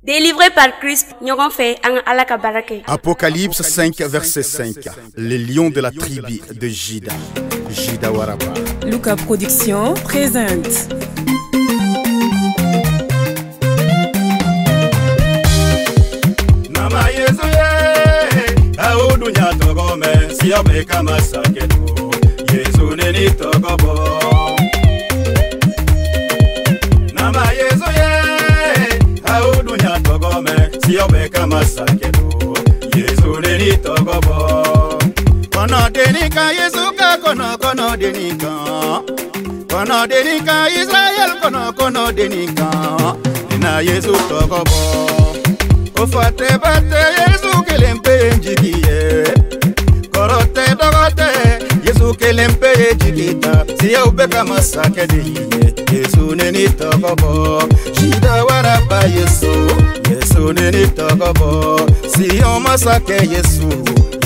Délivré par Christ, Nyogon fait un alakabarake. Apocalypse 5, verset 5. Les lions de la tribu de Juda. Juda Waraba. Luca Production présente. Nama Yesu ye, audu nyatogo me, siyabe kama saketu. Yesu neni togobo. Nama Yesu ye, audu nyatogo me, siyabe kama saketu. Yesu neni togobo. Kono denika Yesu ka kono denika. Kono denika Israel kono denika. Nina Yesu togobo. Ofate bate Yesu kelempe njigiye. Korote dogote Yesu kelempe njigita. Siya ubeka masake diye. Yesu neni togobo. Shida waraba Yesu. Yesu neni togobo. Siya masake Yesu.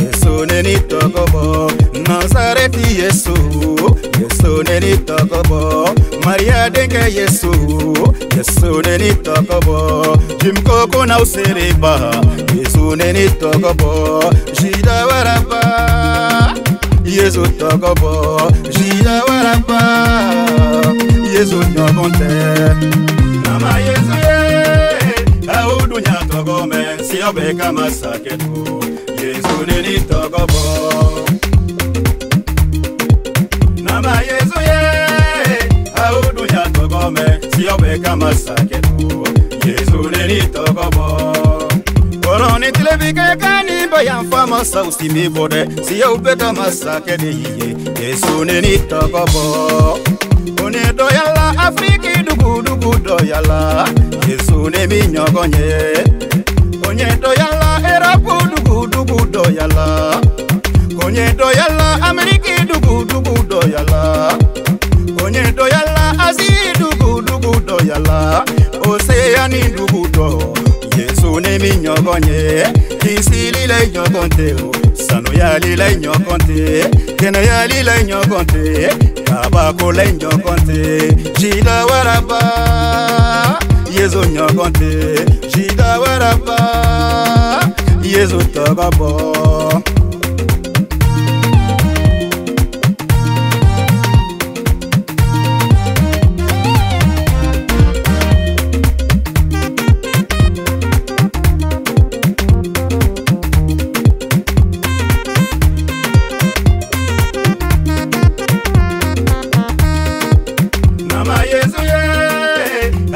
Yesu neni togobo. Nazareti Yesu. Yesu neni togobo. Maria denke Yesu. Yesu neni togobo. Jimkoko na usereba. Yesu neni togobo. Jida waraba. Yesu togobo. Jida waraba. Yesu nyogonte. Nama Yesu ye. Audu nyatogome. Siyobe kama saketu. Yesu neni togobo. Nama Yesu ye. Audu nyatogome. Siyobe kama saketu. Yesu neni togobo. Koroni tilebike kani bayan fama sausi mi bode. Siya ubeka masake de yiye. Yesu neni togobo. One doyala Afriki dugu doyala. Yesu nemi nyogonye. Onye doyala Erapu dugu doyala. Onye doyala Ameriki dugu doyala. Onye doyala Azi dugu doyala. Oceani dugu do. Yesu nemi nyogonye. Kisili le nyogonte. Sanu yali le nyogonte. Kena yali le nyogonte. Kabako le nyogonte. Jida waraba. Yesu nyogonte. Jida waraba. Yesu togobo.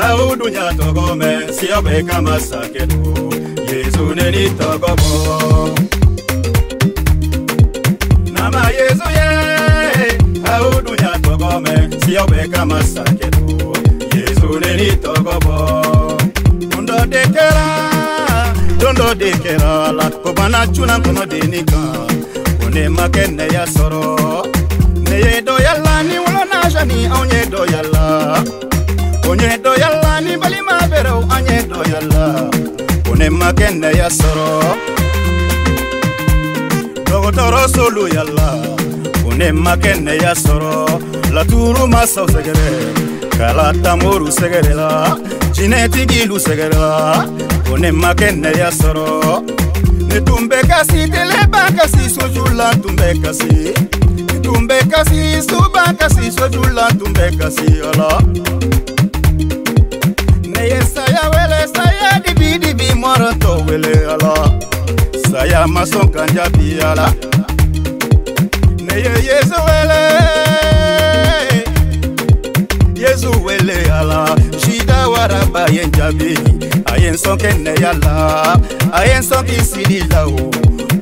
Audu nyatogome, siyabe kama saketu. Yesu neni togobo. Nama Yesu ye. Audu nyatogome, siyabe kama saketu. Yesu neni togobo. Dondo dekera la kobana chuna kono denika. One makene ya soro. Neye doyala ni wala jani onye doyala. Onye doyala ni balima bero anye doyala. One makene ya soro. Dogotoro solu yalla. One makene ya soro. La turu maso segere. Kalata moru segere la. Jineti gilu segere la. One makene ya soro. Ne tumbe kasi teleba kasi sojula tumbe kasi. Tumbe kasi suba kasi sojula tumbe kasi ala. Neye saya wele saya dibi moroto wele ala. Saya mason kanjabi ala. Neye Yesu wele. Yesu wele ala. Jida waraba yenjabi. Ayen son kene yala. Ayen son kisidi lao.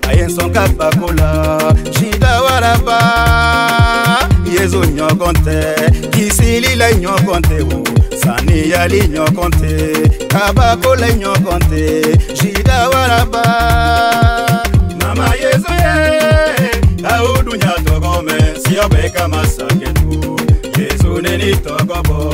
Ayen son kabakola. Jida waraba. Yesu nyogonte. Kisili la nyogonte wo. Sani yali nyogonte. Kabakola nyogonte. Jida waraba. Nama Yesu ye. Audu nyatogome. Siyabe kama saketu. Yesu neni togobo.